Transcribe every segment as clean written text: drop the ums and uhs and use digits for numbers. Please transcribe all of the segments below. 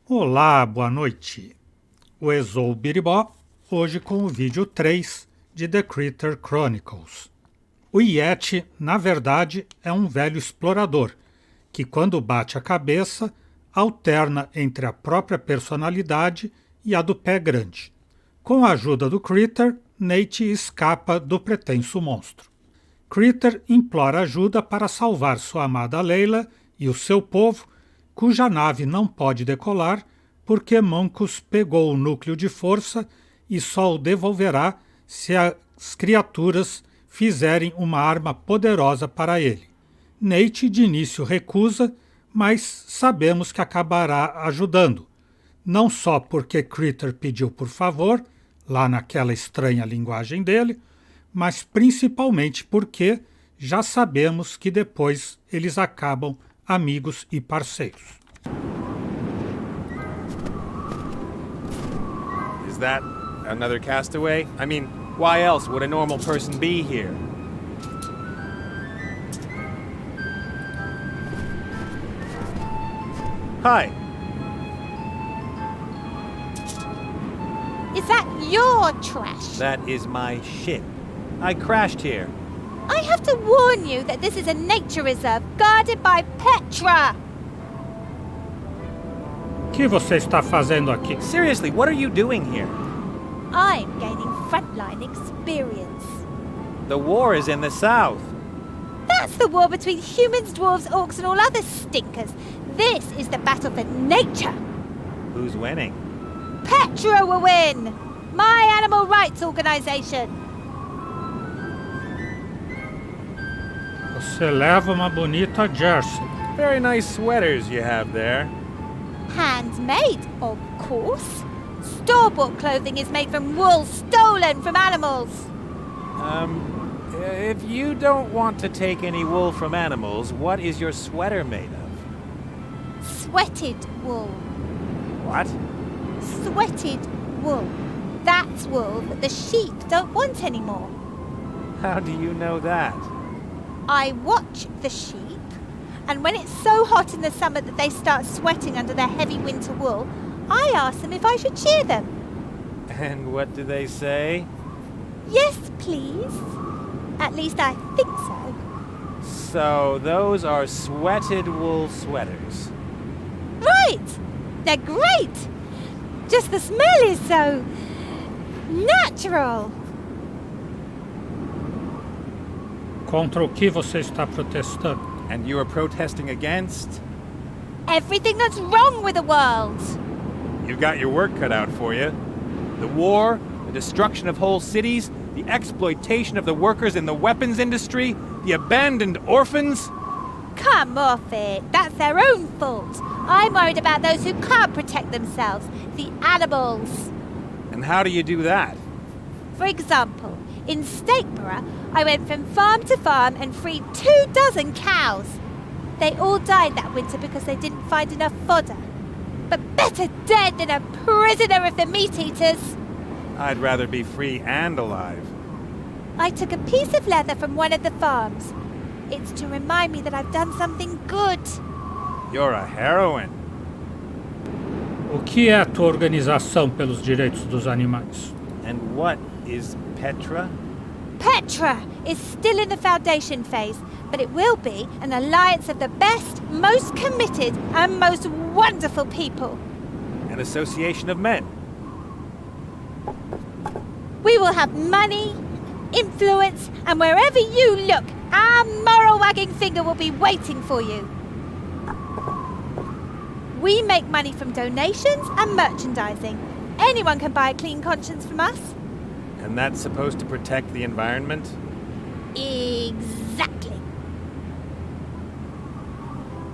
Olá, boa noite. O Exou Biribó, hoje com o vídeo 3 de The Critter Chronicles. O Yeti, na verdade, é um velho explorador, que quando bate a cabeça, alterna entre a própria personalidade e a do pé grande. Com a ajuda do Critter, Nate escapa do pretenso monstro. Critter implora ajuda para salvar sua amada Leila e o seu povo, cuja nave não pode decolar porque Mancus pegou o núcleo de força e só o devolverá se as criaturas fizerem uma arma poderosa para ele. Nate de início recusa, mas sabemos que acabará ajudando, não só porque Critter pediu por favor, lá naquela estranha linguagem dele, mas principalmente porque já sabemos que depois eles acabam amigos e parceiros. Is that another castaway? I mean, why else would a normal person be here? Hi. Is that your trash? That is my ship. I crashed here. I have to warn you that this is a nature reserve guarded by Petra. O que você está fazendo aqui? Seriously, what are you doing here? I'm gaining frontline experience. The war is in the south. That's the war between humans, dwarves, orcs, and all other stinkers. This is the battle for nature. Who's winning? Petra will win! My animal rights organization. Você leva uma bonita jersey. Very nice sweaters you have there. Handmade, of course. Store-bought clothing is made from wool stolen from animals. If you don't want to take any wool from animals, what is your sweater made of? Sweated wool. What? Sweated wool. That's wool that the sheep don't want anymore. How do you know that? I watch the sheep, and when it's so hot in the summer that they start sweating under their heavy winter wool, I ask them if I should shear them. And what do they say? Yes, please. At least I think so. So those are sweated wool sweaters. Right! They're great! Just the smell is so natural. Contra o que você está protestando? And you are protesting against? Everything that's wrong with the world. You've got your work cut out for you. The war, the destruction of whole cities, the exploitation of the workers in the weapons industry, the abandoned orphans. Come off it. That's their own fault. I'm worried about those who can't protect themselves, the animals. And how do you do that? For example, in Stateborough, I went from farm to farm and freed 24 cows. They all died that winter because they didn't find enough fodder. But better dead than a prisoner of the meat-eaters. I'd rather be free and alive. I took a piece of leather from one of the farms. It's to remind me that I've done something good. You're a heroine. O que é a tua organização pelos direitos dos animais? And what is Petra? Petra is still in the foundation phase, but it will be an alliance of the best, most committed, and most wonderful people. An association of men. We will have money, influence, and wherever you look, our moral wagging finger will be waiting for you. We make money from donations and merchandising. Anyone can buy a clean conscience from us. And that's supposed to protect the environment? Exactly.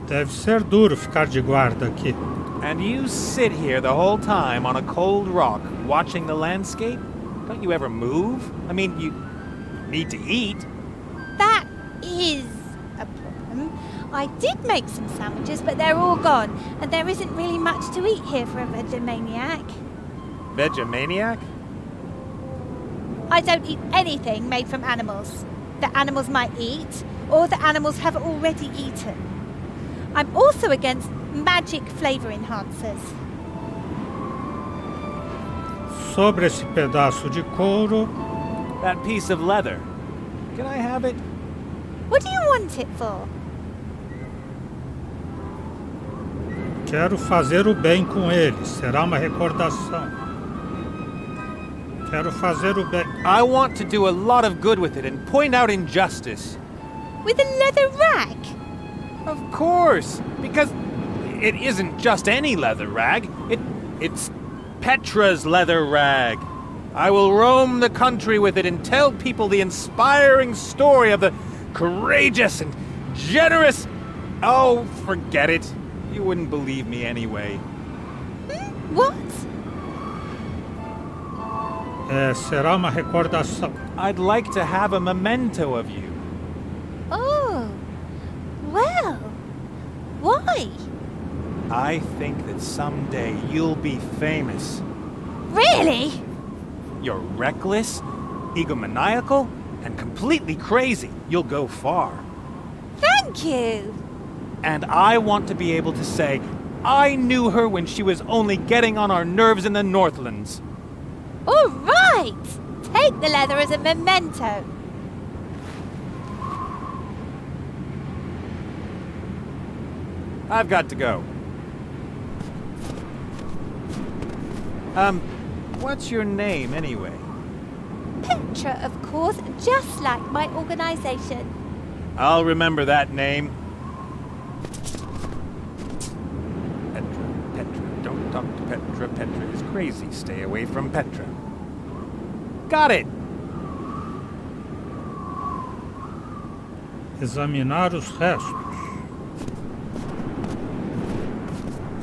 Deve ser duro ficar de guarda aqui. And you sit here the whole time on a cold rock watching the landscape? Don't you ever move? I mean, you need to eat. That is a problem. I did make some sandwiches, but they're all gone, and there isn't really much to eat here for a vegemaniac. Vegemaniac? I don't eat anything made from animals that animals might eat, or that animals have already eaten. I'm also against magic flavour enhancers. sobre esse pedaço de couro, That piece of leather. Can I have it? What do you want it for? quero fazer o bem com ele. Será uma recordação. Quero fazer o bem. I want to do a lot of good with it and point out injustice. With a leather rag? Of course, because it isn't just any leather rag. It's Petra's leather rag. I will roam the country with it and tell people the inspiring story of the courageous and generous... Oh, forget it. You wouldn't believe me anyway. What? Será uma recordação. I'd like to have a memento of you. Oh. Well. Why? I think that someday you'll be famous. Really? You're reckless, egomaniacal, and completely crazy. You'll go far. Thank you. And I want to be able to say, I knew her when she was only getting on our nerves in the Northlands. All right. Take the leather as a memento. I've got to go. What's your name anyway? Petra, of course, just like my organization. I'll remember that name. Petra. Don't talk to Petra. Petra is crazy. Stay away from Petra. Got it! Examinar os restos.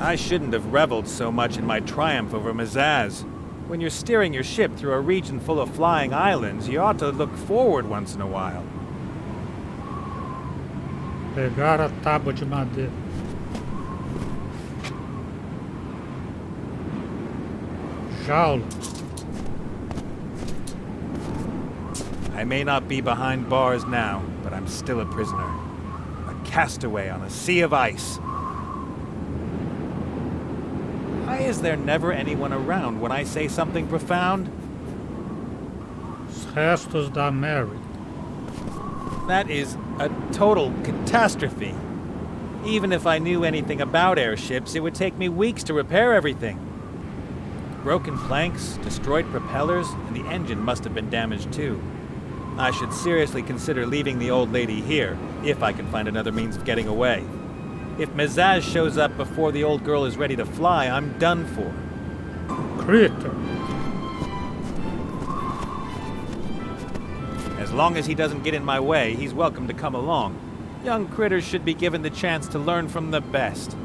I shouldn't have reveled so much in my triumph over Mazaz. When you're steering your ship through a region full of flying islands, you ought to look forward once in a while. Pegar a tábua de madeira. Jaula. I may not be behind bars now, but I'm still a prisoner. A castaway on a sea of ice. Why is there never anyone around when I say something profound? Os restos da Mary. That is a total catastrophe. Even if I knew anything about airships, it would take me weeks to repair everything. Broken planks, destroyed propellers, and the engine must have been damaged too. I should seriously consider leaving the old lady here, if I can find another means of getting away. If Mazaz shows up before the old girl is ready to fly, I'm done for. Critter. As long as he doesn't get in my way, he's welcome to come along. Young critters should be given the chance to learn from the best.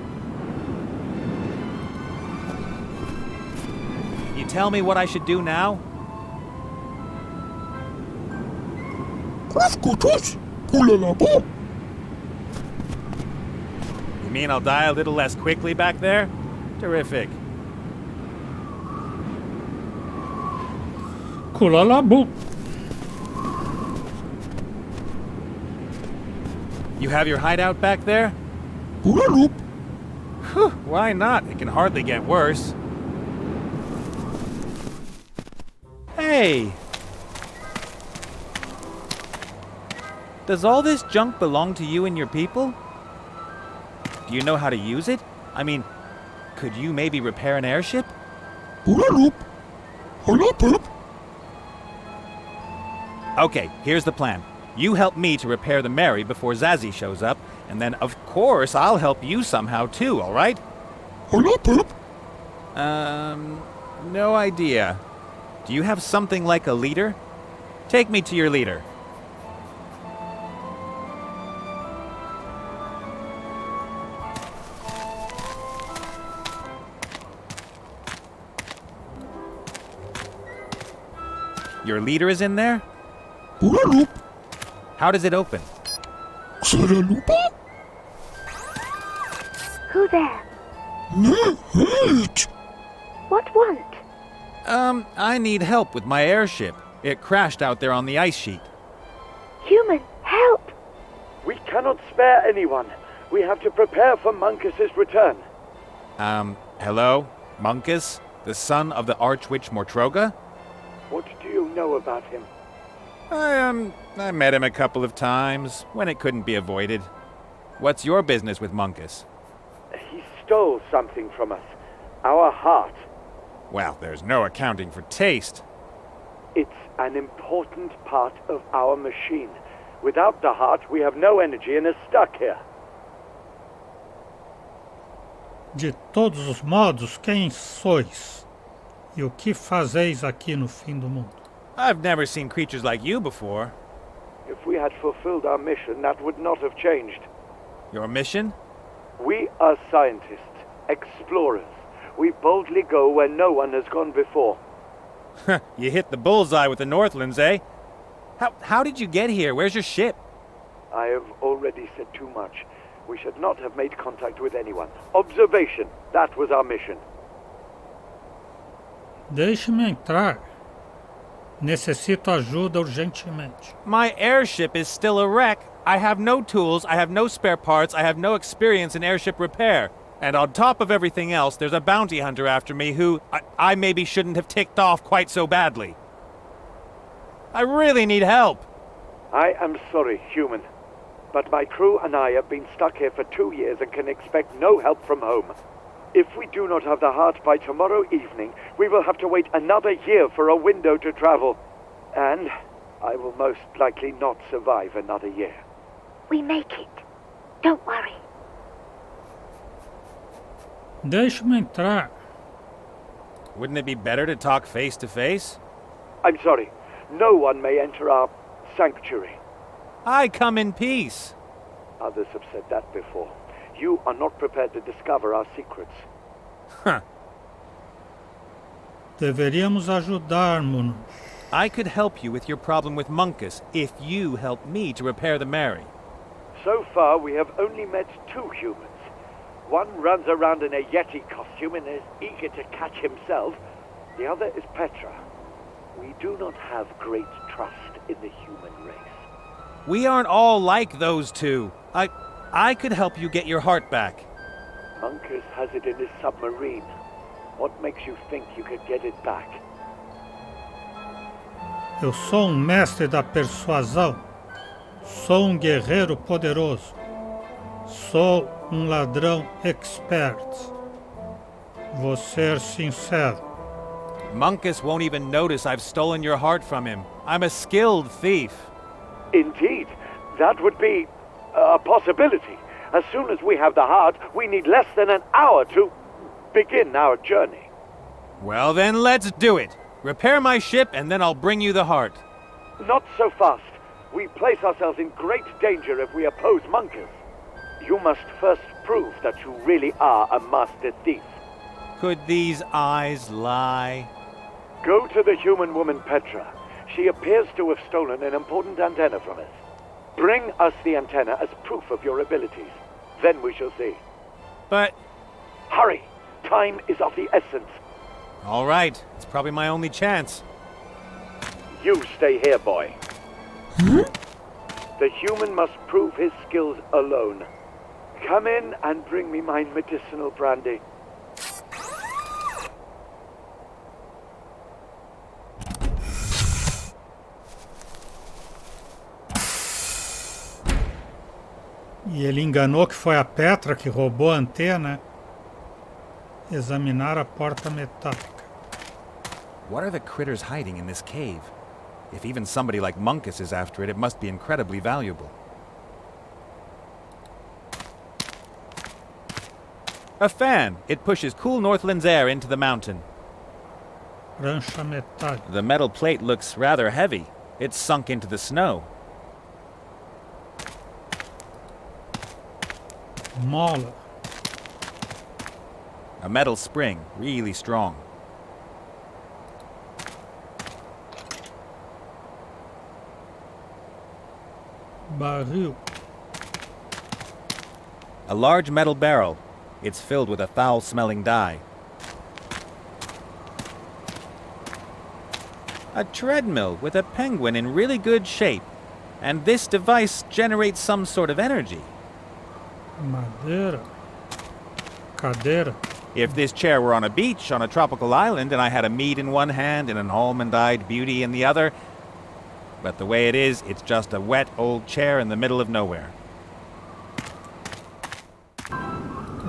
You tell me what I should do now? You mean I'll die a little less quickly back there? Terrific. Kulalabu. You have your hideout back there? Kulaloop. Whew, why not? It can hardly get worse. Hey! Does all this junk belong to you and your people? Do you know how to use it? I mean, could you maybe repair an airship? Okay, here's the plan. You help me to repair the Mary before Zazie shows up, and then of course I'll help you somehow too, alright? No idea. Do you have something like a leader? Take me to your leader. Your leader is in there? How does it open? Who there? What want? I need help with my airship. It crashed out there on the ice sheet. Human, help! We cannot spare anyone. We have to prepare for Munkus's return. Hello? Munkus? The son of the Archwitch Mortroga? What do you know about him? I met him a couple of times, when it couldn't be avoided. What's your business with Munkus? He stole something from us. Our heart. Well, there's no accounting for taste. It's an important part of our machine. Without the heart, we have no energy and are stuck here. De todos os modos, quem sois? E o que fazeis aqui no fim do mundo? I've never seen creatures like you before. If we had fulfilled our mission, that would not have changed. Your mission? We are scientists, explorers. We boldly go where no one has gone before. You hit the bullseye with the Northlands, eh? How did you get here? Where's your ship? I have already said too much. We should not have made contact with anyone. Observation, that was our mission. Deixe-me entrar. Necessito ajuda urgentemente. My airship is still a wreck. I have no tools, I have no spare parts, I have no experience in airship repair. And on top of everything else, there's a bounty hunter after me who I maybe shouldn't have ticked off quite so badly. I really need help. I am sorry, human. But my crew and I have been stuck here for 2 years and can expect no help from home. If we do not have the heart by tomorrow evening, we will have to wait another year for a window to travel. And I will most likely not survive another year. We make it. Don't worry. Deixe-me entrar. Wouldn't it be better to talk face to face? I'm sorry. No one may enter our sanctuary. I come in peace. Others have said that before. You are not prepared to discover our secrets. Huh. Deveríamos ajudar-nos. I could help you with your problem with Munkus if you help me to repair the Mary. So far, we have only met 2 humans. One runs around in a Yeti costume and is eager to catch himself. The other is Petra. We do not have great trust in the human race. We aren't all like those two. I could help you get your heart back. Munkus has it in his submarine. What makes you think you could get it back? Eu sou mestre da persuasão. Sou guerreiro poderoso. Sou ladrão expert. Vou ser sincero. Munkus won't even notice I've stolen your heart from him. I'm a skilled thief. Indeed, that would be a possibility. As soon as we have the heart, we need less than an hour to begin our journey. Well then, let's do it. Repair my ship and then I'll bring you the heart. Not so fast. We place ourselves in great danger if we oppose Munkus. You must first prove that you really are a master thief. Could these eyes lie? Go to the human woman Petra. She appears to have stolen an important antenna from us. Bring us the antenna as proof of your abilities. Then we shall see. But... Hurry! Time is of the essence. all right, it's probably my only chance. You stay here, boy. The human must prove his skills alone. Come in and bring me my medicinal brandy. E ele enganou que foi a Petra que roubou a antena. Examinar a porta metálica. What are the critters hiding in this cave? If even somebody like Munkus is after it, it must be incredibly valuable. A fan. It pushes cool Northland's air into the mountain. Prancha metálica. The metal plate looks rather heavy. It's sunk into the snow. Mola. A metal spring, really strong. Barril. A large metal barrel. It's filled with a foul-smelling dye. A treadmill with a penguin in really good shape. And this device generates some sort of energy. Madeira. Cadeira. If this chair were on a beach on a tropical island and I had a mead in one hand and an almond-eyed beauty in the other, but the way it is, it's just a wet old chair in the middle of nowhere.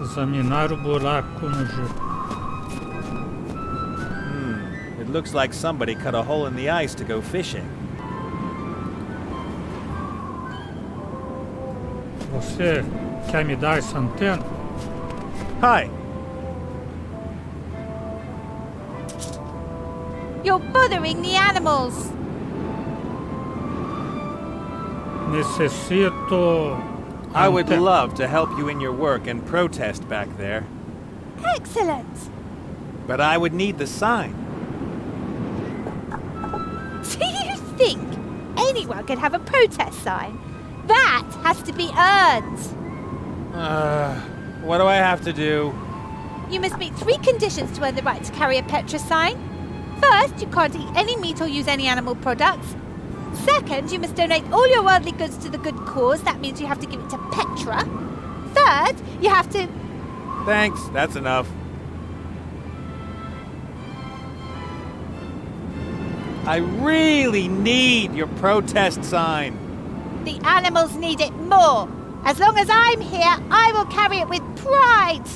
Examinar o buraco no gelo. It looks like somebody cut a hole in the ice to go fishing. Você quer me dar essa antena? Hi. You're bothering the animals. Necessito... I would antena. love to help you in your work and protest back there, Excellent. but I would need the sign. Do you think anyone can have a protest sign? That has to be earned. What do I have to do? You must meet 3 conditions to earn the right to carry a Petra sign. First, you can't eat any meat or use any animal products. Second, you must donate all your worldly goods to the good cause. That means you have to give it to Petra. Third, you have to... Thanks, that's enough. I really need your protest sign. The animals need it more. As long as I'm here, I will carry it with pride.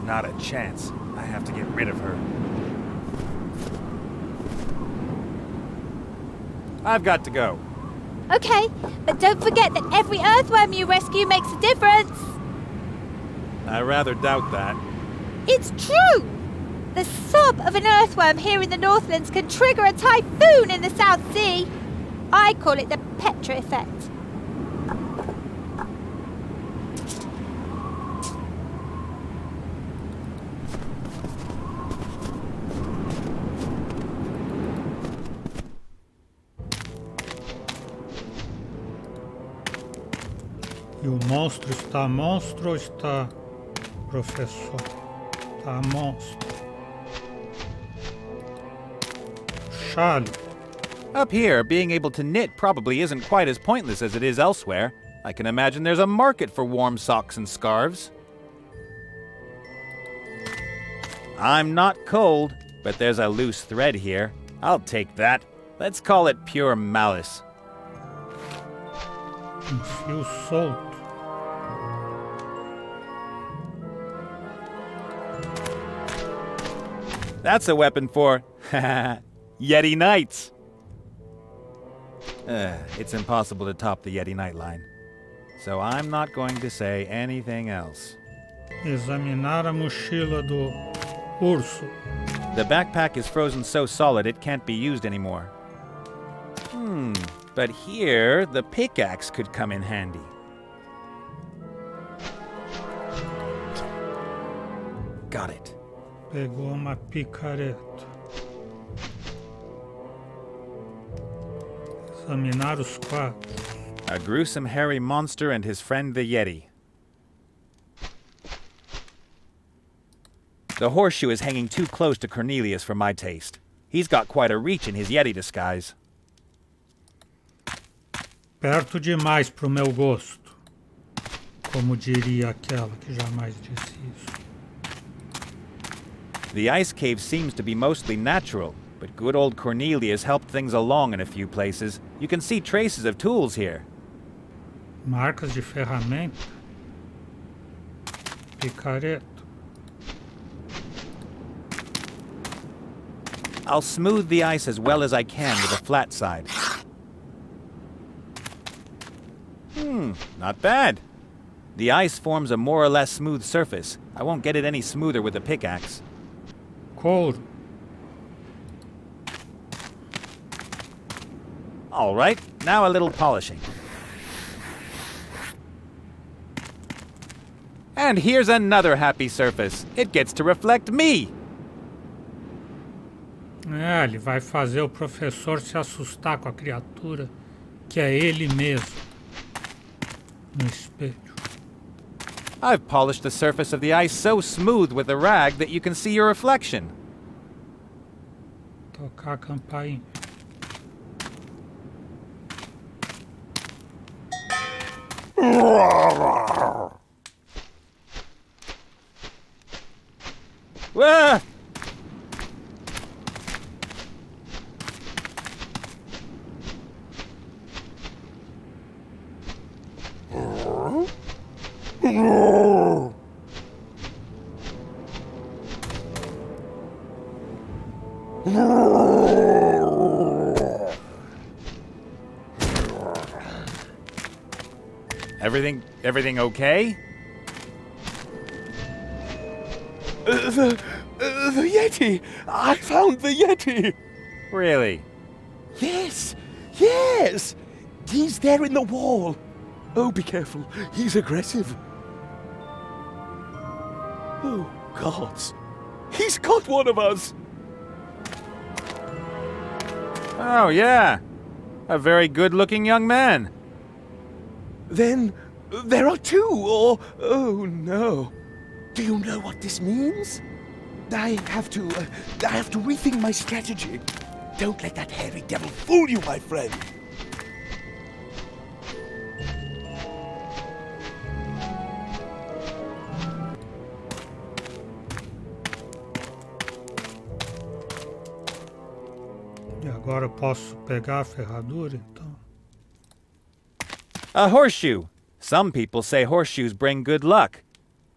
Not a chance. I have to get rid of her. I've got to go. Okay, but don't forget that every earthworm you rescue makes a difference. I rather doubt that. It's true. The sob of an earthworm here in the Northlands can trigger a typhoon in the South Sea. I call it the Petra effect. E o monstro está monstro ou está professor? Está monstro. Chale. Up here, being able to knit probably isn't quite as pointless as it is elsewhere. I can imagine there's a market for warm socks and scarves. I'm not cold, but there's a loose thread here. I'll take that. Let's call it pure malice. Fio solto. That's a weapon for Yeti Knights. It's impossible to top the Yeti Knight line. So I'm not going to say anything else. Examinar a mochila do urso. The backpack is frozen so solid it can't be used anymore. But here, the pickaxe could come in handy. Got it. Pegou uma picareta. Examinar os quadros. A gruesome hairy monster and his friend the Yeti. The horseshoe is hanging too close to Cornelius for my taste. He's got quite a reach in his Yeti disguise. Perto demais pro meu gosto. Como diria aquela que jamais disse isso. The ice cave seems to be mostly natural, but good old Cornelius helped things along in a few places. You can see traces of tools here. Marcas de ferramenta. Picareta. I'll smooth the ice as well as I can with a flat side. Not bad. The ice forms a more or less smooth surface. I won't get it any smoother with a pickaxe. Couro. All right, now a little polishing. And here's another happy surface. It gets to reflect me. Ele vai fazer o professor se assustar com a criatura que é ele mesmo. No espelho. I've polished the surface of the ice so smooth with a rag that you can see your reflection. Tocar a campainha. Ah! Everything okay? The Yeti! I found the Yeti! Really? Yes! Yes! He's there in the wall! Oh, be careful. He's aggressive. Oh, gods. He's got one of us! Oh, yeah. A very good-looking young man. Then there are two, or... Oh, no. Do you know what this means? I have to rethink my strategy. Don't let that hairy devil fool you, my friend. E agora eu posso pegar a ferradura, então. A horseshoe. Some people say horseshoes bring good luck.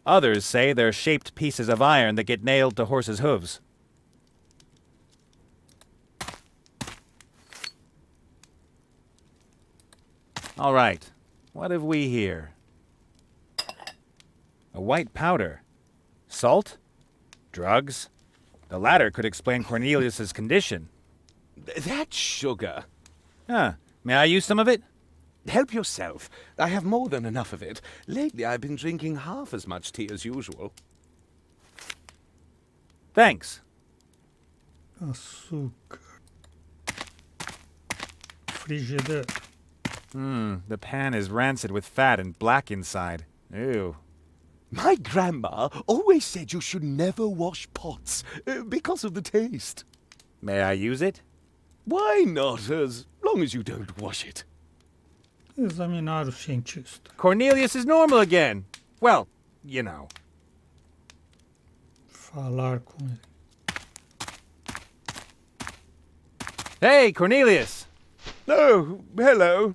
Others say they're shaped pieces of iron that get nailed to horses' hooves. All right, what have we here? A white powder. Salt? Drugs? The latter could explain Cornelius's condition. That's sugar. Huh. May I use some of it? Help yourself. I have more than enough of it. Lately, I've been drinking half as much tea as usual. Thanks. Açúcar. Frigideira. The pan is rancid with fat and black inside. Ew. My grandma always said you should never wash pots because of the taste. May I use it? Why not, as long as you don't wash it? Examinar o cientista. Cornelius is normal again. Well, you know. Falar com ele. Hey, Cornelius! Oh, hello.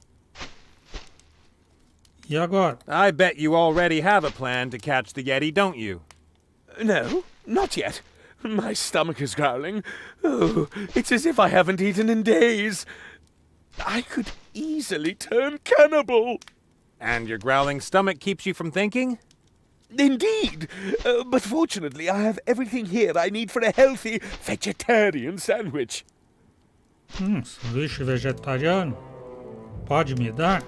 E agora? I bet you already have a plan to catch the Yeti, don't you? No, not yet. My stomach is growling. Oh, it's as if I haven't eaten in days. I could easily turn cannibal. And your growling stomach keeps you from thinking? Indeed. But fortunately, I have everything here I need for a healthy vegetarian sandwich. Sanduíche vegetariano? Pode me dar?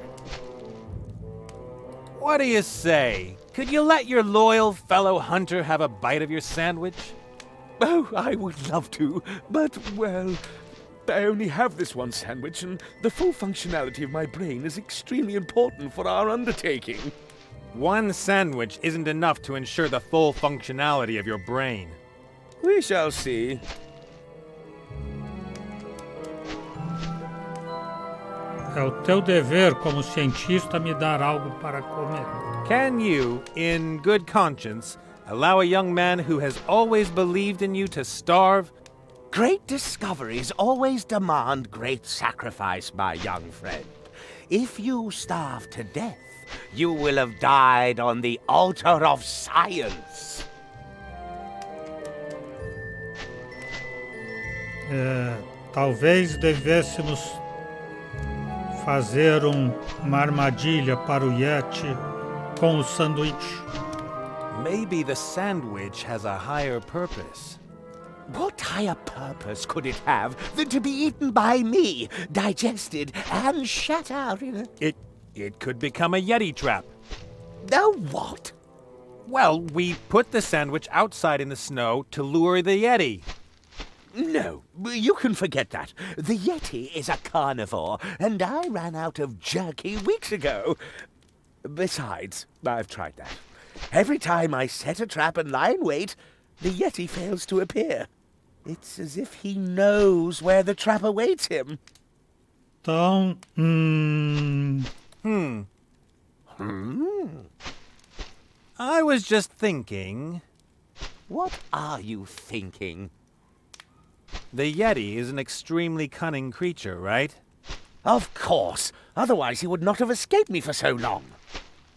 What do you say? Could you let your loyal fellow hunter have a bite of your sandwich? Oh, I would love to, but, well, I only have this one sandwich, and the full functionality of my brain is extremely important for our undertaking. One sandwich isn't enough to ensure the full functionality of your brain. We shall see. É o teu dever como cientista me dar algo para comer. Can you, in good conscience, allow a young man who has always believed in you to starve? Great discoveries always demand great sacrifice, my young friend. If you starve to death, you will have died on the altar of science. Talvez devêssemos fazer uma armadilha para o Yeti com o sanduíche. Maybe the sandwich has a higher purpose. What higher purpose could it have than to be eaten by me, digested and shat out in a... It could become a Yeti trap. No what? Well, we put the sandwich outside in the snow to lure the Yeti. No, you can forget that. The Yeti is a carnivore, and I ran out of jerky weeks ago. Besides, I've tried that. Every time I set a trap and lie in wait, the Yeti fails to appear. It's as if he knows where the trap awaits him. Então, I was just thinking... What are you thinking? The Yeti is an extremely cunning creature, right? Of course. Otherwise he would not have escaped me for so long.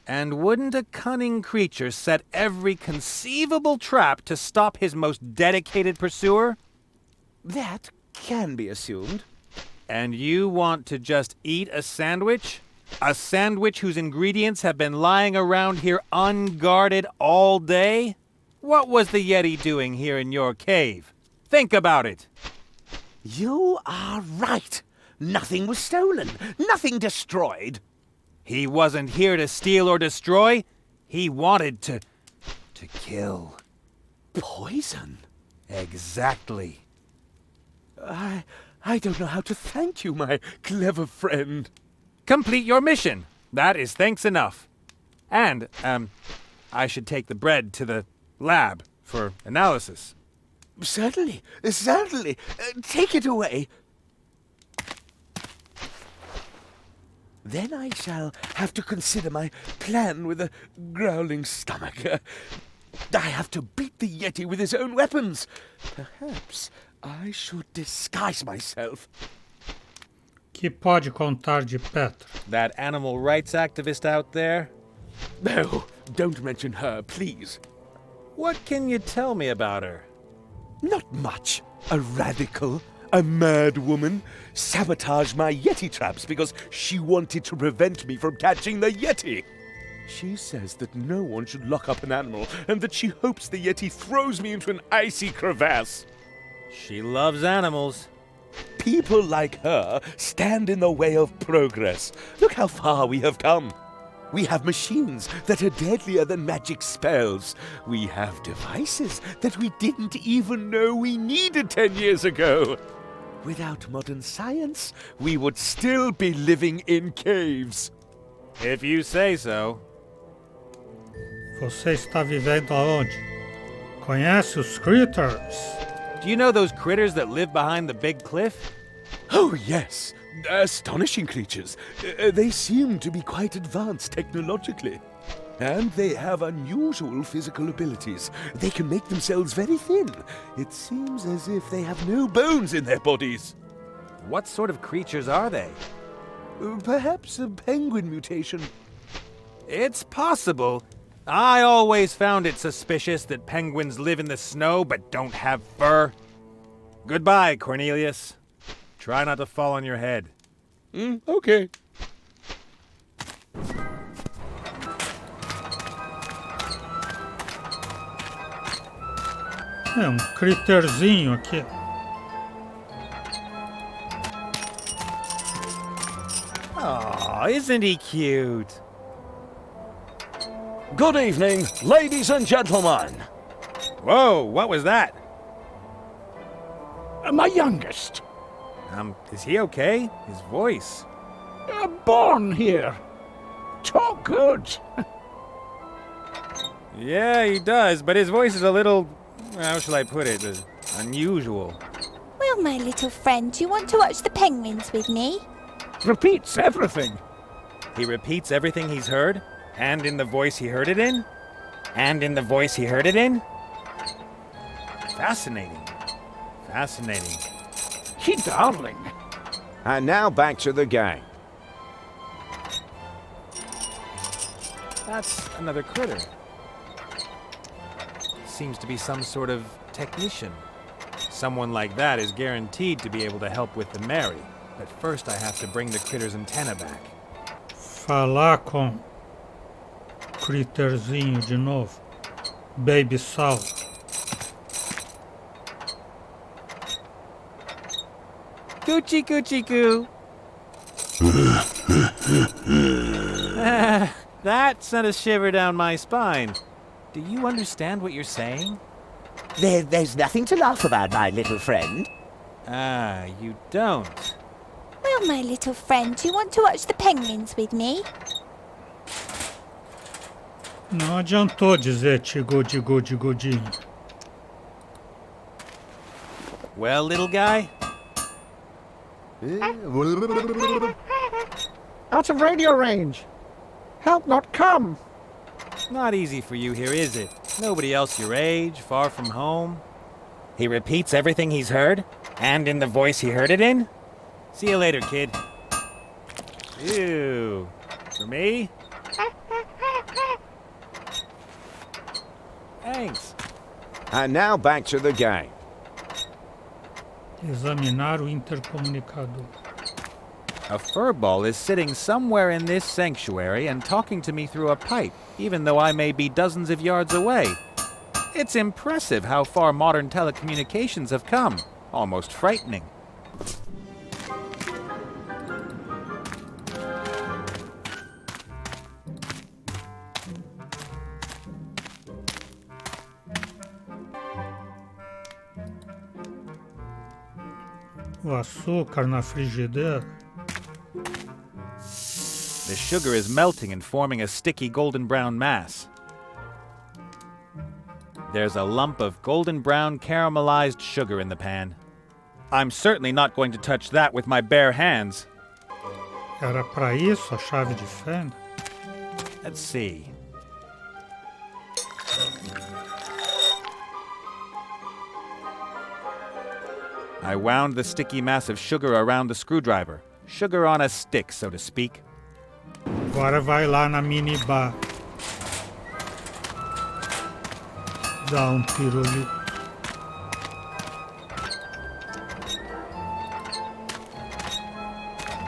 And wouldn't a cunning creature set every conceivable trap to stop his most dedicated pursuer? That can be assumed. And you want to just eat a sandwich? A sandwich whose ingredients have been lying around here unguarded all day? What was the Yeti doing here in your cave? Think about it. You are right. Nothing was stolen. Nothing destroyed. He wasn't here to steal or destroy. He wanted to kill. Poison? Exactly. I don't know how to thank you, my clever friend. Complete your mission. That is thanks enough. And, I should take the bread to the lab for analysis. Certainly, certainly. Take it away. Then I shall have to consider my plan with a growling stomach. I have to beat the Yeti with his own weapons. Perhaps I should disguise myself. Que pode contar de Petra? That animal rights activist out there? No, don't mention her, please. What can you tell me about her? Not much. A radical, a mad woman, sabotaged my Yeti traps because she wanted to prevent me from catching the Yeti. She says that no one should lock up an animal and that she hopes the Yeti throws me into an icy crevasse. She loves animals. People like her stand in the way of progress. Look how far we have come. We have machines that are deadlier than magic spells. We have devices that we didn't even know we needed 10 years ago. Without modern science, we would still be living in caves. If you say so. Você está vivendo aonde? Conhece os Critters? Do you know those critters that live behind the big cliff? Oh, yes. Astonishing creatures. They seem to be quite advanced technologically. And they have unusual physical abilities. They can make themselves very thin. It seems as if they have no bones in their bodies. What sort of creatures are they? Perhaps a penguin mutation. It's possible. I always found it suspicious that penguins live in the snow but don't have fur. Goodbye, Cornelius. Try not to fall on your head. Okay. É um critterzinho aqui. Aw, isn't he cute? Good evening, ladies and gentlemen. Whoa, what was that? My youngest, Is he okay? His voice. born here. Talk good. Yeah, he does, but his voice is a little, how shall I put it, unusual. Well, my little friend, do you want to watch the penguins with me? Repeats everything. He repeats everything he's heard, and in the voice he heard it in, and in the voice he heard it in. Fascinating. Fascinating. He darling. And now back to the game. That's another critter. Seems to be some sort of technician. Someone like that is guaranteed to be able to help with the Mary. But first I have to bring the critter's antenna back. Falar com Critterzinho de novo. Baby Sal. Coochie coochie coo. That sent a shiver down my spine. Do you understand what you're saying? There's nothing to laugh about, my little friend. Ah, you don't. Well, my little friend, do you want to watch the penguins with me? Não adiantou dizer tigudinho. Well, little guy? Out of radio range. Help not come. Not easy for you here, is it? Nobody else your age, far from home. He repeats everything he's heard, and in the voice he heard it in? See you later, kid. Ew. For me? Thanks. And now back to the game. Examinar o intercomunicador. A furball is sitting somewhere in this sanctuary and talking to me through a pipe, even though I may be dozens of yards away. It's impressive how far modern telecommunications have come. Almost frightening. O açúcar na frigideira. The sugar is melting and forming a sticky golden brown mass. There's a lump of golden brown caramelized sugar in the pan. I'm certainly not going to touch that with my bare hands. Era para isso a chave de fenda? Let's see. I wound the sticky mass of sugar around the screwdriver. Sugar on a stick, so to speak. Agora vai lá na minibar. Dá pirulito.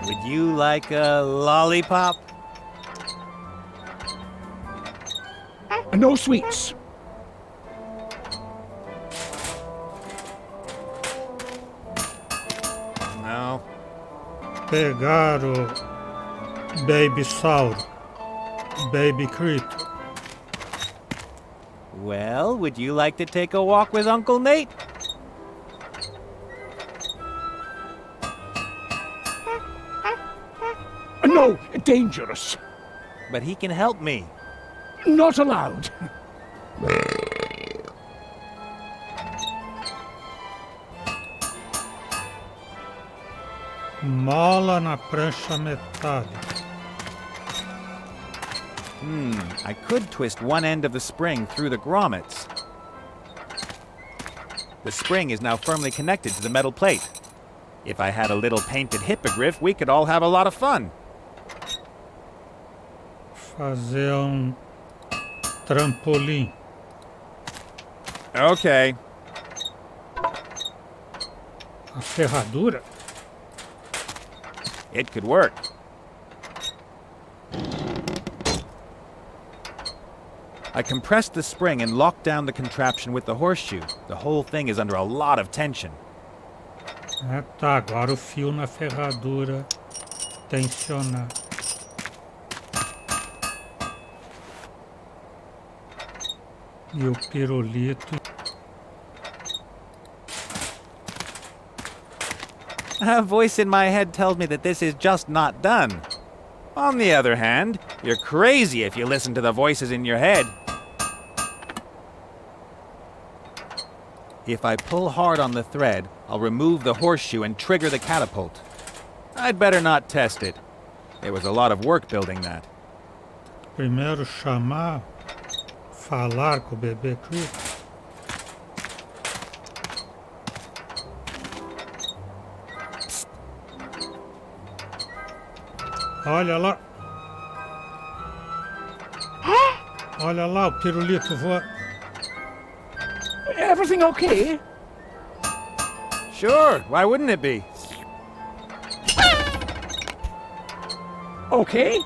Would you like a lollipop? No sweets. No. Pegar o Baby Sauro. Baby Critter. Well, would you like to take a walk with Uncle Nate? No, dangerous. But he can help me. Not allowed. Mola na prancha metálica. I could twist one end of the spring through the grommets. The spring is now firmly connected to the metal plate. If I had a little painted hippogriff, we could all have a lot of fun. Fazer trampolim. Okay. A ferradura? It could work. I compressed the spring and locked down the contraption with the horseshoe. The whole thing is under a lot of tension. Tá, agora o fio na ferradura tensionar. E o pirulito. A voice in my head tells me that this is just not done. On the other hand, you're crazy if you listen to the voices in your head. If I pull hard on the thread, I'll remove the horseshoe and trigger the catapult. I'd better not test it. It was a lot of work building that. Primeiro chamar, falar com o bebê Critter. Olha lá. Olha lá, o pirulito voa. Everything okay? Sure, why wouldn't it be? Okay?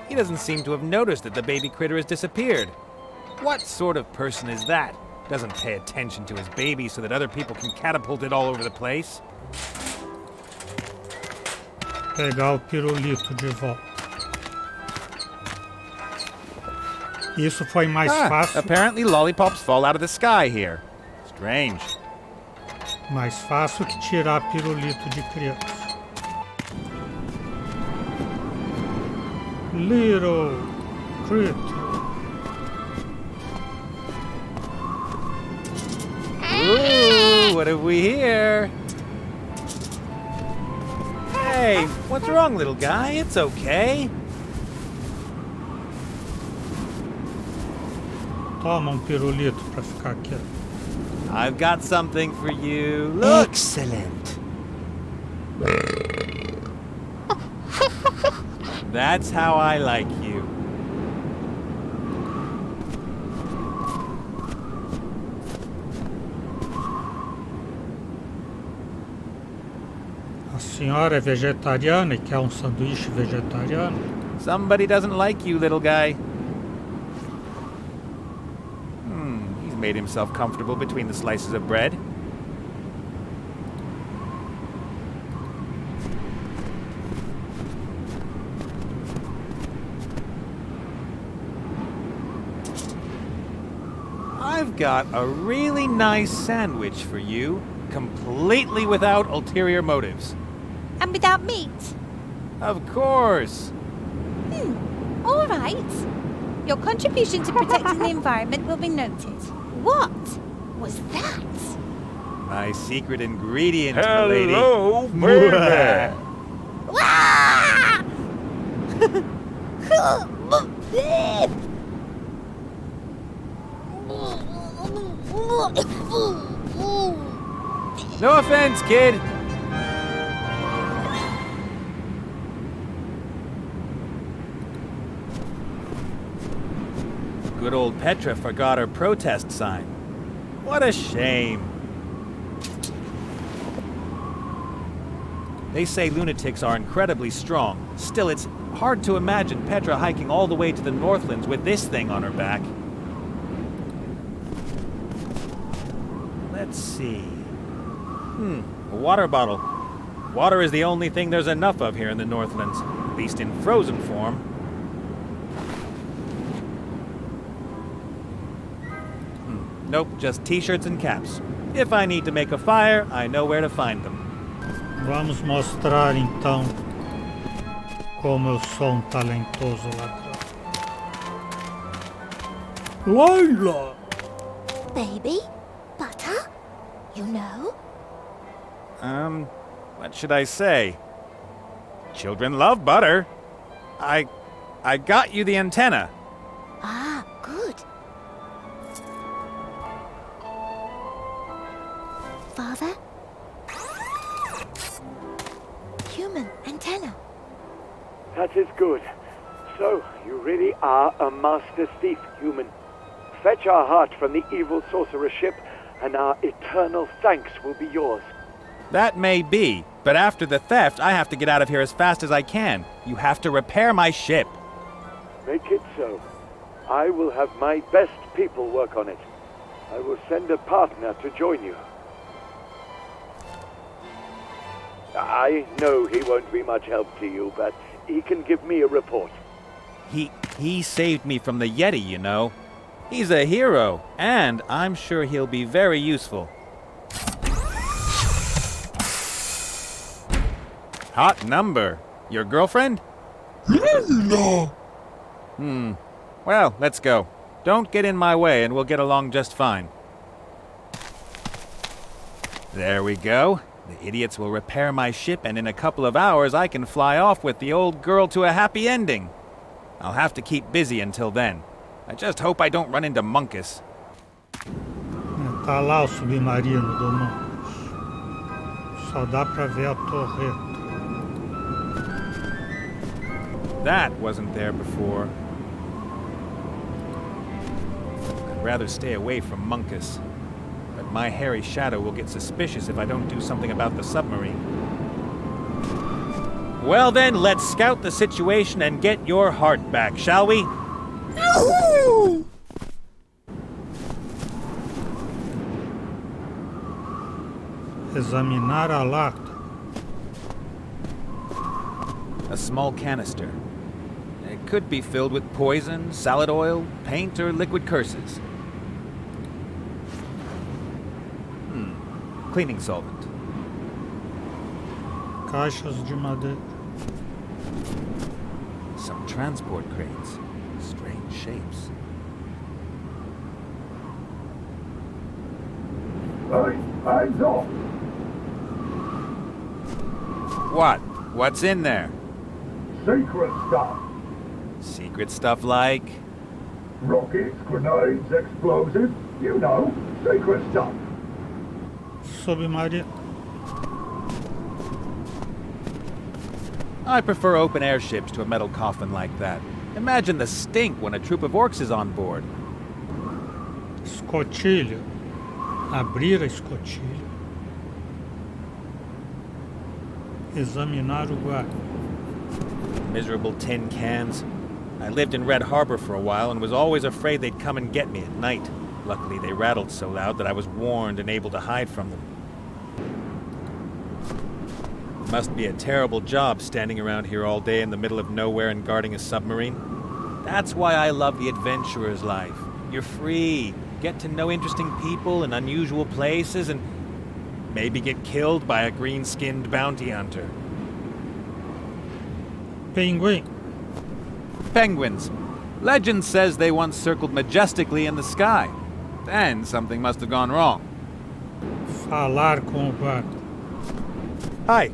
He doesn't seem to have noticed that the baby critter has disappeared. What sort of person is that? Doesn't pay attention to his baby so that other people can catapult it all over the place. Pegar o pirulito de volta. Isso foi mais fácil. Apparently lollipops fall out of the sky here. Strange. Mais fácil que tirar pirulito de criança. Little Critter. Ooh, what have we here? Hey, what's wrong, little guy? It's okay. Toma pirulito pra ficar quieto. I've got something for you. Look! Excellent. That's how I like you. A senhora é vegetariana e quer um sanduíche vegetariano? Somebody doesn't like you, little guy. He's made himself comfortable between the slices of bread. I've got a really nice sandwich for you, completely without ulterior motives. And without meat? Of course. All right. Your contribution to protecting the environment will be noted. What was that? My secret ingredient, lady. Hello, baby. No offense, kid. Good old Petra forgot her protest sign. What a shame. They say lunatics are incredibly strong. Still, it's hard to imagine Petra hiking all the way to the Northlands with this thing on her back. Let's see. A water bottle. Water is the only thing there's enough of here in the Northlands, at least in frozen form. Nope, just t-shirts and caps. If I need to make a fire, I know where to find them. Vamos mostrar então como eu sou talentoso ladrão. Laila! Baby? Butter? You know? What should I say? Children love butter. I got you the antenna. Ah, good. Father? Human antenna. That is good. So, you really are a master thief, human. Fetch our heart from the evil sorcerer ship, and our eternal thanks will be yours. That may be, but after the theft, I have to get out of here as fast as I can. You have to repair my ship. Make it so. I will have my best people work on it. I will send a partner to join you. I know he won't be much help to you, but he can give me a report. He saved me from the Yeti, you know. He's a hero, and I'm sure he'll be very useful. Hot number. Your girlfriend? No. Well, let's go. Don't get in my way and we'll get along just fine. There we go. The idiots will repair my ship and in a couple of hours I can fly off with the old girl to a happy ending. I'll have to keep busy until then. I just hope I don't run into Munkus. Tá lá o submarino do Mancos. Só dá pra ver a torreta. That wasn't there before. I'd rather stay away from Munkus. But my hairy shadow will get suspicious if I don't do something about the submarine. Well then, let's scout the situation and get your heart back, shall we? Examinar a lata. A small canister. It could be filled with poison, salad oil, paint, or liquid curses. Cleaning solvent. Caixas de madeira. Some transport crates. Strange shapes. Eyes off. What? What's in there? Secret stuff. Secret stuff like? Rockets, grenades, explosives. You know, secret stuff. Submarino. I prefer open airships to a metal coffin like that. Imagine the stink when a troop of orcs is on board. Escotilha. Abrir a escotilha. Examinar o guarda. Miserable tin cans. I lived in Red Harbor for a while and was always afraid they'd come and get me at night. Luckily, they rattled so loud that I was warned and able to hide from them. Must be a terrible job standing around here all day in the middle of nowhere and guarding a submarine. That's why I love the adventurer's life. You're free, get to know interesting people in unusual places, and maybe get killed by a green-skinned bounty hunter. Pinguim. Penguins. Legend says they once circled majestically in the sky. Then something must have gone wrong. Falar com o guarda. Hi.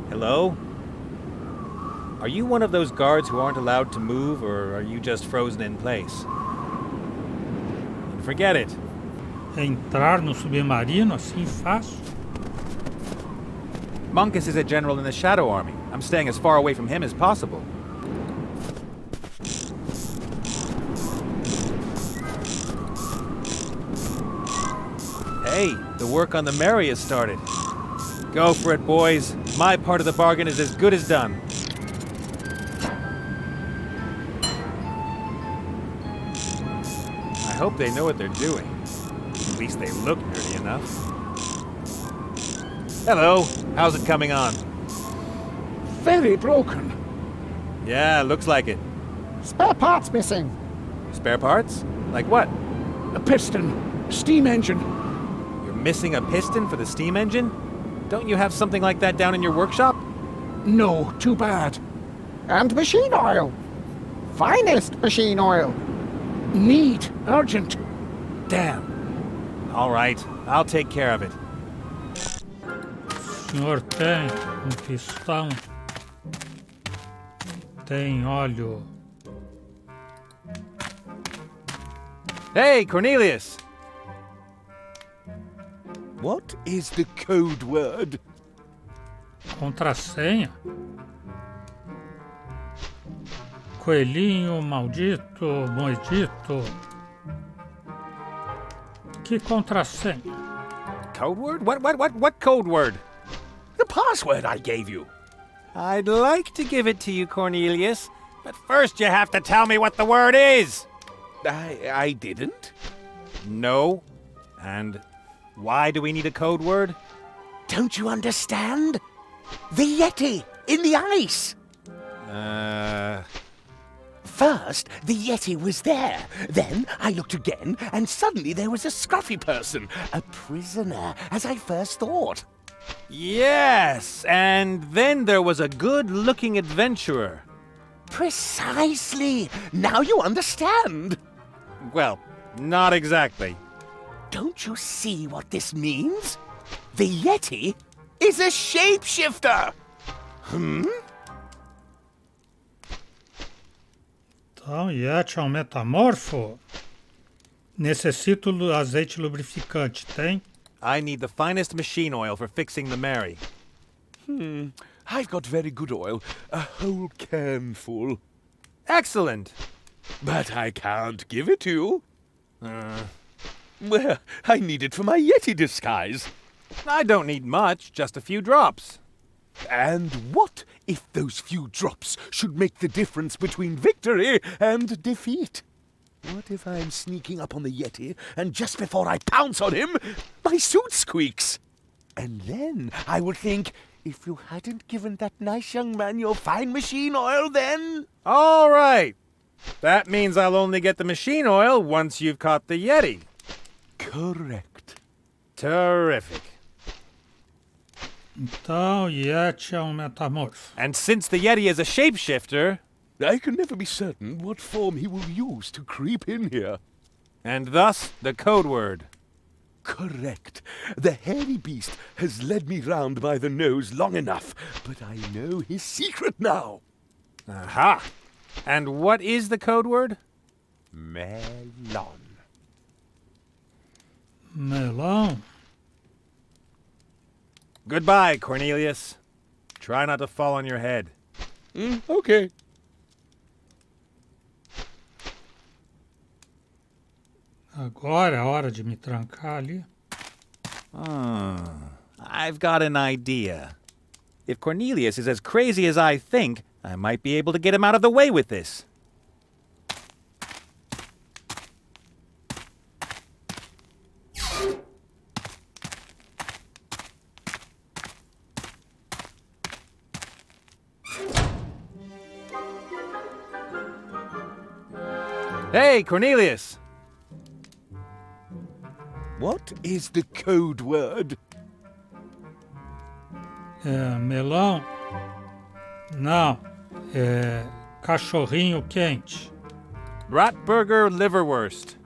Hello? Are you one of those guards who aren't allowed to move, or are you just frozen in place? And forget it. Entrar no submarino assim fácil? Monkus is a general in the Shadow Army. I'm staying as far away from him as possible. Hey, the work on the Mary has started. Go for it, boys. My part of the bargain is as good as done. I hope they know what they're doing. At least they look nerdy enough. Hello. How's it coming on? Very broken. Yeah, looks like it. Spare parts missing. Spare parts? Like what? A piston. Steam engine. You're missing a piston for the steam engine? Don't you have something like that down in your workshop? No, too bad. And machine oil. Finest machine oil. Need. Urgent. Damn. All right, I'll take care of it. O senhor tem pistão. Tem óleo. Hey, Cornelius! What is the code word? Contrassenha. Coelhinho maldito, maldito. Que contrassenha? Code word? What code word? The password I gave you. I'd like to give it to you, Cornelius, but first you have to tell me what the word is! I didn't. No. And why do we need a code word? Don't you understand? The Yeti in the ice. First, the Yeti was there. Then I looked again, and suddenly there was a scruffy person. A prisoner, as I first thought. Yes, and then there was a good-looking adventurer. Precisely. Now you understand. Well, not exactly. Don't you see what this means? The Yeti is a shapeshifter. Então, Yeti é um metamorfo. Necessito azeite lubrificante, tem? I need the finest machine oil for fixing the Mary. I've got very good oil. A whole can full. Excellent! But I can't give it to you. Well, I need it for my Yeti disguise. I don't need much, just a few drops. And what if those few drops should make the difference between victory and defeat? What if I'm sneaking up on the Yeti, and just before I pounce on him, my suit squeaks? And then I would think, if you hadn't given that nice young man your fine machine oil, then... All right. That means I'll only get the machine oil once you've caught the Yeti. Correct. Terrific. Então, Yeti é um metamorfo. And since the Yeti is a shapeshifter... I can never be certain what form he will use to creep in here. And thus, the code word. correct. The hairy beast has led me round by the nose long enough, but I know his secret now. Aha! And what is the code word? Melon. Melão. Goodbye, Cornelius. Try not to fall on your head. Okay. Agora é a hora de me trancar ali. I've got an idea. If Cornelius is as crazy as I think, I might be able to get him out of the way with this. Hey, Cornelius! What is the code word? Melão? Não, é cachorrinho quente. Bratburger liverwurst.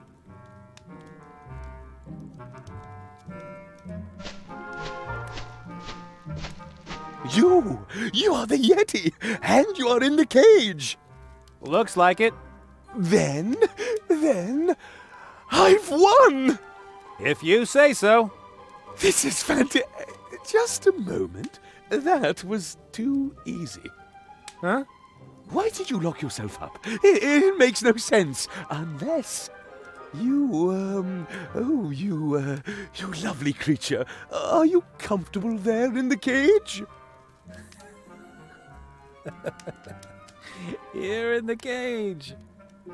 You are the Yeti, and you are in the cage. Looks like it. Then, I've won! If you say so. This is fantastic. Just a moment. That was too easy. Huh? Why did you lock yourself up? It makes no sense. Unless you lovely creature. Are you comfortable there in the cage? Here in the cage.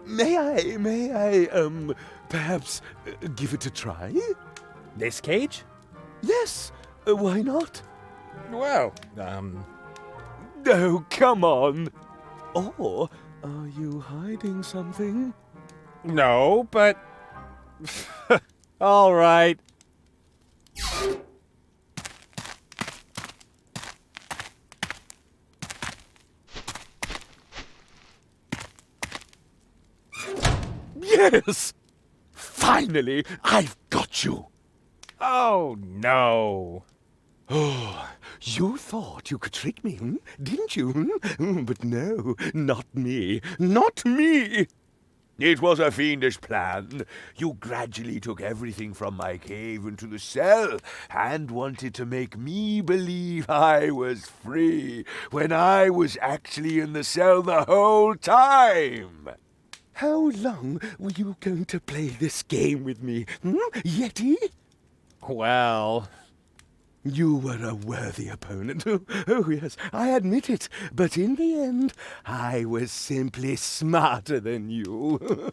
May I, perhaps give it a try? This cage? Yes, why not? Well, Oh, come on. Or are you hiding something? no, but... All right. Yes! Finally, I've got you! Oh, no. Oh, you thought you could trick me, didn't you? But no, not me. Not me! It was a fiendish plan. You gradually took everything from my cave into the cell and wanted to make me believe I was free when I was actually in the cell the whole time. How long were you going to play this game with me, Yeti? Well... You were a worthy opponent. Oh, yes, I admit it. But in the end, I was simply smarter than you.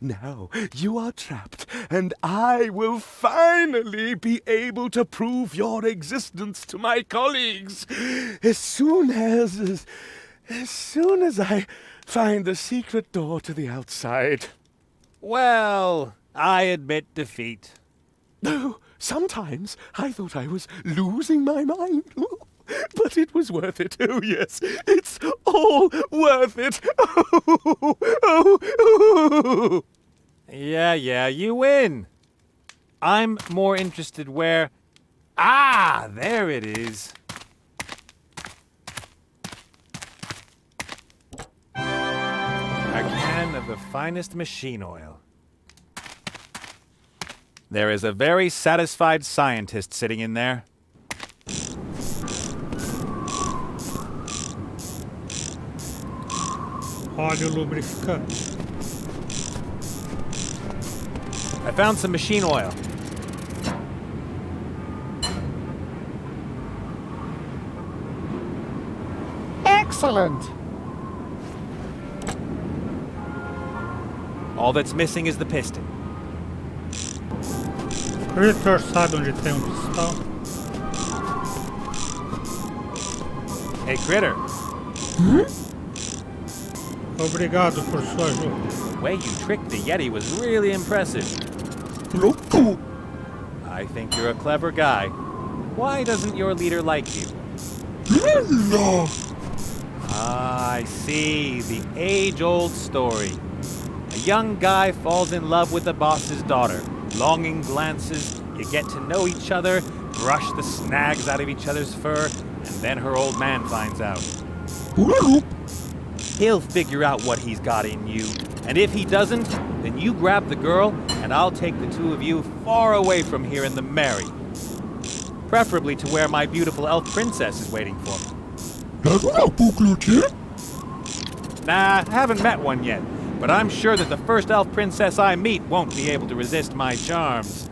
Now, you are trapped, and I will finally be able to prove your existence to my colleagues. As soon as I find the secret door to the outside. Well, I admit defeat. No, sometimes I thought I was losing my mind. But it was worth it. Oh, yes, it's all worth it. Oh. Yeah, you win. I'm more interested where... Ah, there it is. A can of the finest machine oil. There is a very satisfied scientist sitting in there. Óleo lubrificante. I found some machine oil. Excellent! All that's missing is the piston. Critter sabe onde tem pistão? Hey, Critter. Obrigado por sua ajuda. The way you tricked the Yeti was really impressive. I think you're a clever guy. Why doesn't your leader like you? Ah, I see. The age-old story. A young guy falls in love with the boss's daughter. Longing glances, You get to know each other, brush the snags out of each other's fur, and then her old man finds out. He'll figure out what he's got in you, and if he doesn't, then you grab the girl, and I'll take the two of you far away from here in the Mary. Preferably to where my beautiful elf princess is waiting for me. Nah, I haven't met one yet, but I'm sure that the first elf princess I meet won't be able to resist my charms.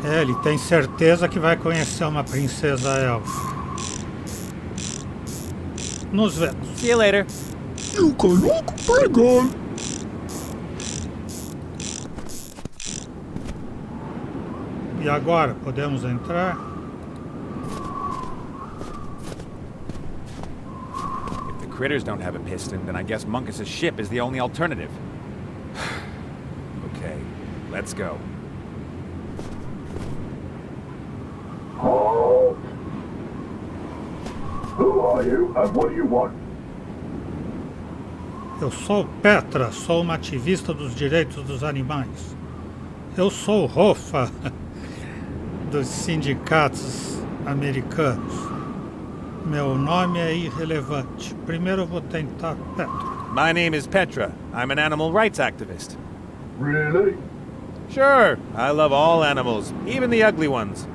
Ele tem certeza que vai conhecer uma princesa elfa. Nos vemos. See you later. Eu coloco pegar. E agora, podemos entrar? If the critters don't have a piston, then I guess Munkus's ship is the only alternative. Okay, let's go. Halt! Who are you and what do you want? Eu sou Petra, sou uma ativista dos direitos dos animais. Eu sou Rofa dos sindicatos americanos. Meu nome é irrelevante. Primeiro eu vou tentar Petra. My name is Petra. I'm an animal rights activist. Really? Sure, I love all animals, even the ugly ones.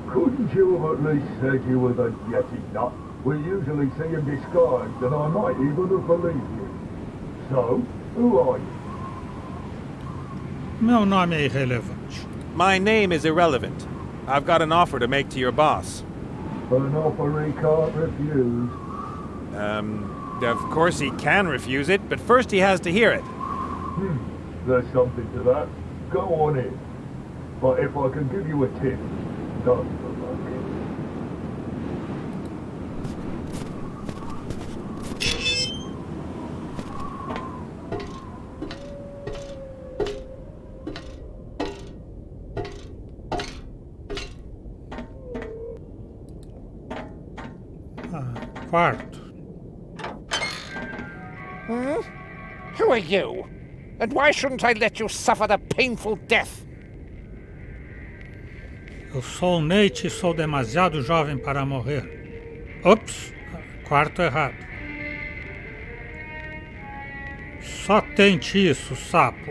Couldn't you have at least said you were the Yeti nut? We usually see him disguised and I might even have believed you. So, who are you? Meu nome é irrelevante. My name is irrelevant. I've got an offer to make to your boss. An offer he can't refuse. Of course he can refuse it, but first he has to hear it. There's something to that. Go on in. But if I can give you a tip, don't provoke it. Quarto. Who are you? And why shouldn't I let you suffer the painful death? Eu sou Nate e sou demasiado jovem para morrer. Ops, quarto errado. Só tente isso, sapo.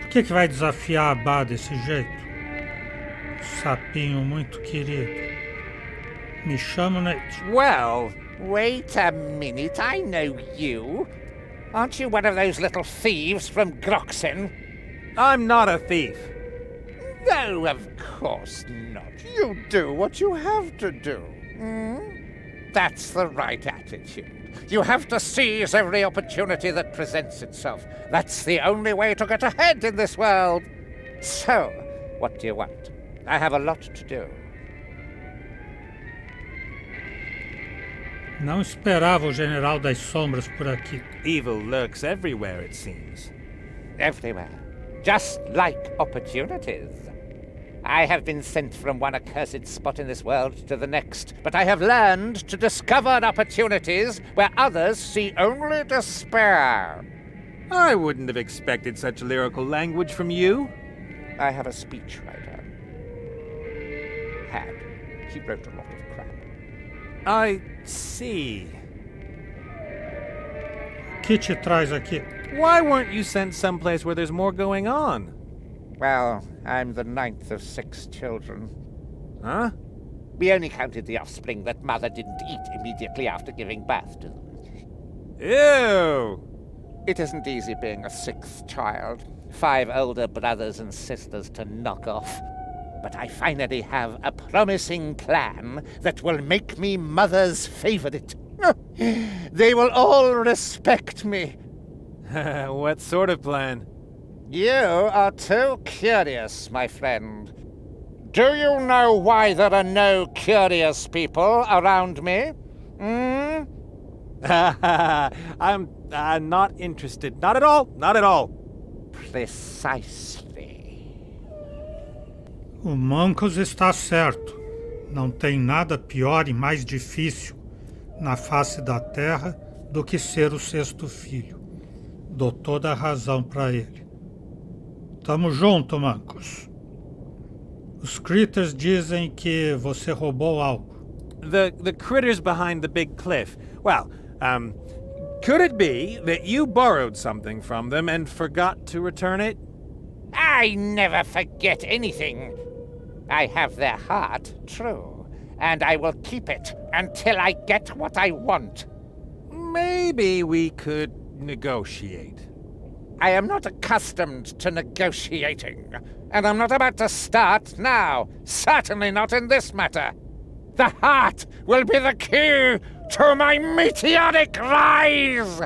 Por que vai desafiar a Bá desse jeito? Sapinho muito querido. Me chamo Nate. Well, wait a minute, I know you. Aren't you one of those little thieves from Groxen? I'm not a thief. No, of course not. You do what you have to do. That's the right attitude. You have to seize every opportunity that presents itself. That's the only way to get ahead in this world. So, what do you want? I have a lot to do. Não esperava o General das Sombras por aqui. Evil lurks everywhere, it seems. Everywhere. Just like opportunities. I have been sent from one accursed spot in this world to the next, but I have learned to discover opportunities where others see only despair. I wouldn't have expected such lyrical language from you. I have a speechwriter. He wrote a lot of crap. I see. O que te traz aqui? Why weren't you sent someplace where there's more going on? Well, I'm the 9th of 6 children. Huh? We only counted the offspring that Mother didn't eat immediately after giving birth to them. Ew! It isn't easy being a 6th child. 5 older brothers and sisters to knock off. But I finally have a promising plan that will make me Mother's favorite. They will all respect me. What sort of plan? You are too curious, my friend. Do you know why there are no curious people around me? I'm not interested. Not at all. Not at all. Precisely. O Munkus está certo. Não tem nada pior e mais difícil na face da terra do que ser o 6º filho. Dou toda a razão para ele. Tamo junto, mancos. Os Critters dizem que você roubou algo. The critters behind the big cliff. Well, could it be that you borrowed something from them and forgot to return it? I never forget anything. I have their heart, true, and I will keep it until I get what I want. Maybe we could negotiate. I am not accustomed to negotiating, and I'm not about to start now. Certainly not in this matter. The heart will be the key to my meteoric rise!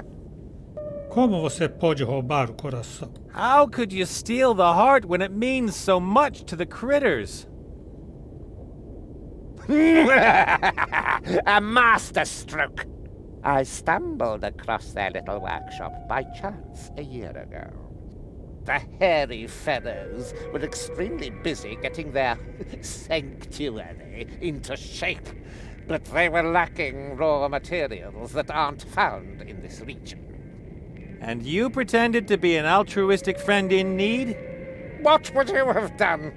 Como você pode roubar o coração? How could you steal the heart when it means so much to the critters? A masterstroke! I stumbled across their little workshop by chance a year ago. The hairy fellows were extremely busy getting their sanctuary into shape, but they were lacking raw materials that aren't found in this region. And you pretended to be an altruistic friend in need? What would you have done?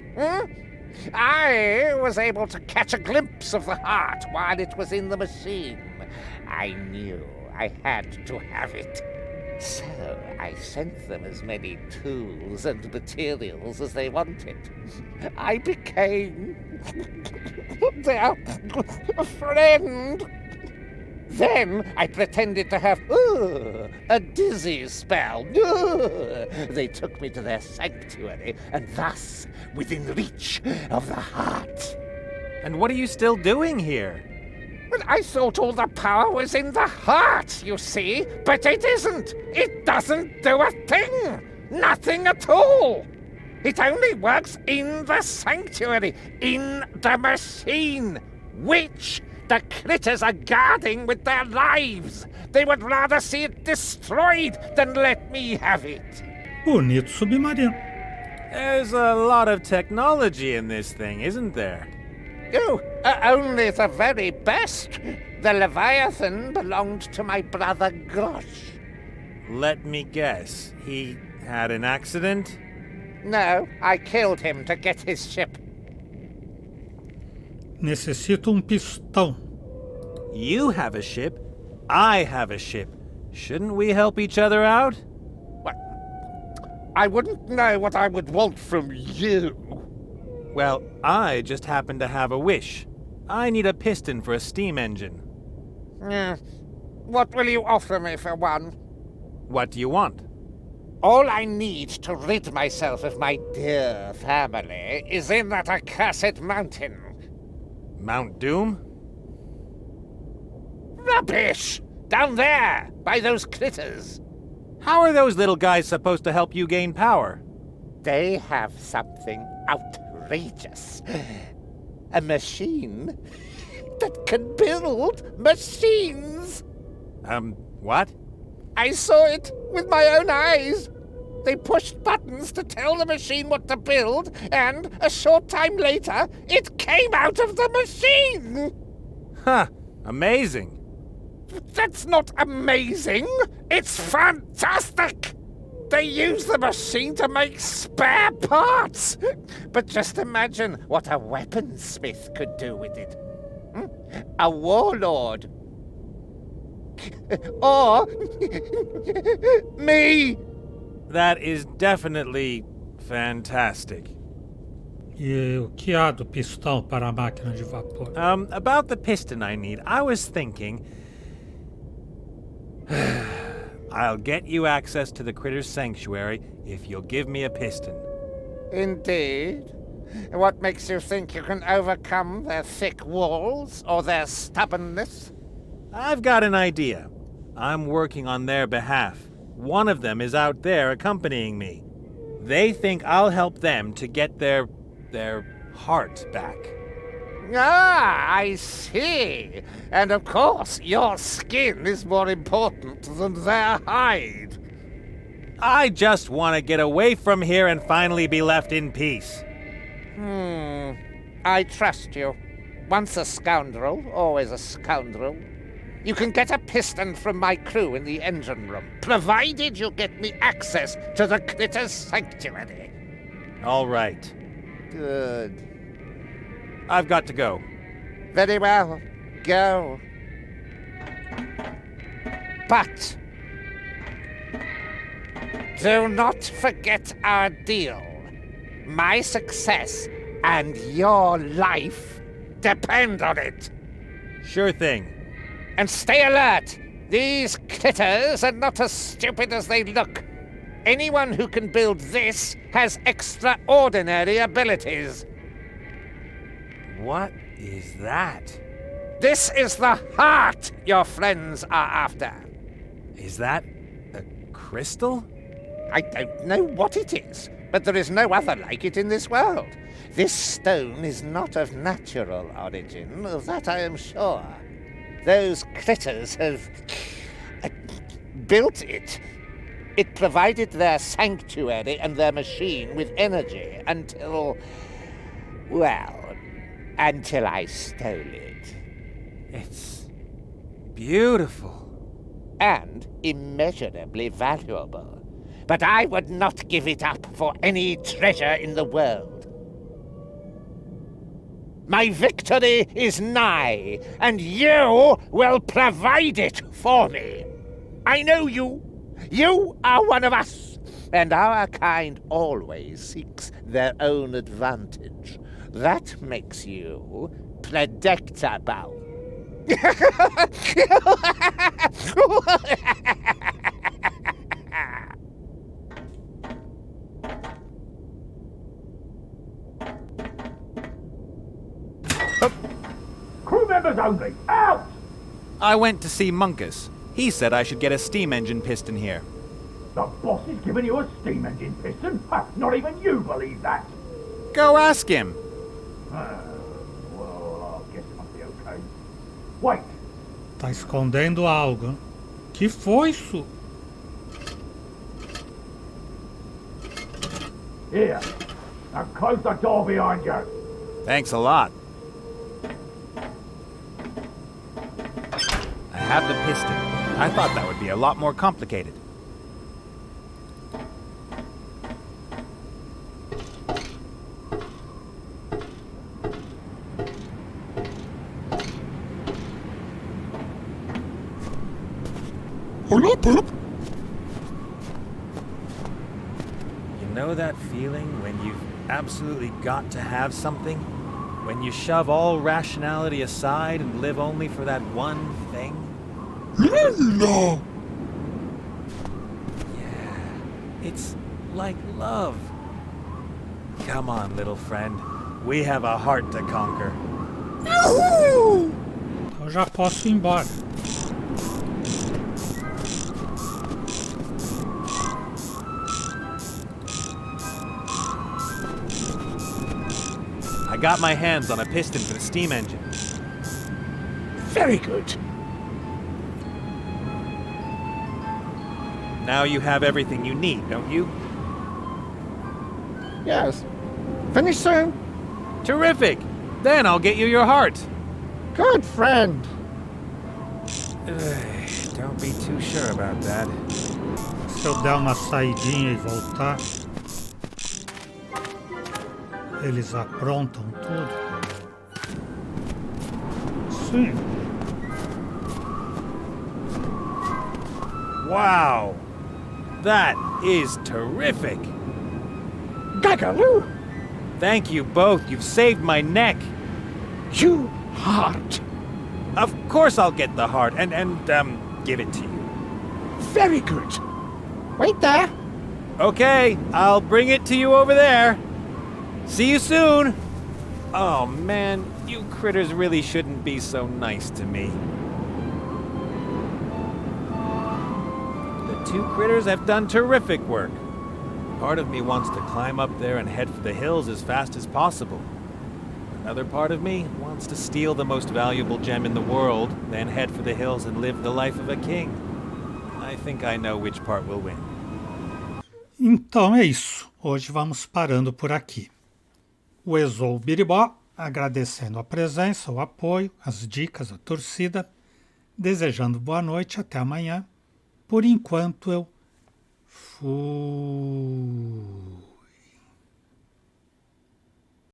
I was able to catch a glimpse of the heart while it was in the machine. I knew I had to have it. So I sent them as many tools and materials as they wanted. I became their friend. Then I pretended to have a dizzy spell. They took me to their sanctuary, and thus within reach of the heart. And what are you still doing here? Well, I thought all the power was in the heart, you see, but it isn't. It doesn't do a thing. Nothing at all. It only works in the sanctuary, in the machine, which the critters are guarding with their lives. They would rather see it destroyed than let me have it. Bonito submarino. There's a lot of technology in this thing, isn't there? Oh, only the very best. The Leviathan belonged to my brother Grosh. Let me guess. He had an accident? No, I killed him to get his ship. Necessito pistão. You have a ship. I have a ship. Shouldn't we help each other out? What? I wouldn't know what I would want from you. Well, I just happen to have a wish. I need a piston for a steam engine. What will you offer me for one? What do you want? All I need to rid myself of my dear family is in that accursed mountain. Mount Doom? Rubbish! Down there, by those critters. How are those little guys supposed to help you gain power? They have something outrageous. A machine that can build machines. What? I saw it with my own eyes. They pushed buttons to tell the machine what to build, and a short time later, it came out of the machine! Huh. Amazing. That's not amazing. It's fantastic! They use the machine to make spare parts! But just imagine what a weaponsmith could do with it. A warlord. Or me! That is definitely fantastic. E o que há do pistão para a máquina de vapor? About the piston I need, I was thinking... I'll get you access to the Critter's Sanctuary if you'll give me a piston. Indeed? What makes you think you can overcome their thick walls or their stubbornness? I've got an idea. I'm working on their behalf. One of them is out there accompanying me. They think I'll help them to get their heart back. Ah, I see. And of course, your skin is more important than their hide. I just want to get away from here and finally be left in peace. I trust you. Once a scoundrel, always a scoundrel. You can get a piston from my crew in the engine room, provided you get me access to the Critter's Sanctuary. All right. Good. I've got to go. Very well. Go. But do not forget our deal. My success and your life depend on it. Sure thing. And stay alert. These critters are not as stupid as they look. Anyone who can build this has extraordinary abilities. What is that? This is the heart your friends are after. Is that a crystal? I don't know what it is, but there is no other like it in this world. This stone is not of natural origin, of that I am sure. Those critters have built it. It provided their sanctuary and their machine with energy until I stole it. It's beautiful. And immeasurably valuable. But I would not give it up for any treasure in the world. My victory is nigh, and you will provide it for me. I know you. You are one of us, and our kind always seeks their own advantage. That makes you predictable. Crew members only! Out! I went to see Munkus. He said I should get a steam engine piston here. The boss is giving you a steam engine piston? Ha, not even you believe that! Go ask him. Well, I guess it must be okay. Wait! Tá escondendo algo. Que foi isso? Here, now close the door behind you. Thanks a lot. I have the piston. I thought that would be a lot more complicated. Hold up, Pop. You know that feeling when you've absolutely got to have something? When you shove all rationality aside and live only for that one thing? No. Yeah, it's like love. Come on, little friend. We have a heart to conquer. Eu já posso ir embora. I got my hands on a piston for the steam engine. Very good. Now you have everything you need, don't you? Yes. Finish soon? Terrific! Then I'll get you your heart. Good friend. Don't be too sure about that. Se eu der uma saidinha e voltar, eles aprontam tudo. Sim. Wow! That is terrific! Gagaloo! Thank you both. You've saved my neck. You heart. Of course I'll get the heart and give it to you. Very good. Wait there. Okay, I'll bring it to you over there. See you soon. Oh man, you critters really shouldn't be so nice to me. The two critters have done terrific work. Part of me wants to climb up there and head for the hills as fast as possible. Another part of me wants to steal the most valuable gem in the world, then head for the hills and live the life of a king. I think I know which part will win. Então é isso. Hoje vamos parando por aqui. O Exou Biribó, agradecendo a presença, o apoio, as dicas, a torcida, desejando boa noite, até amanhã. Por enquanto eu fui.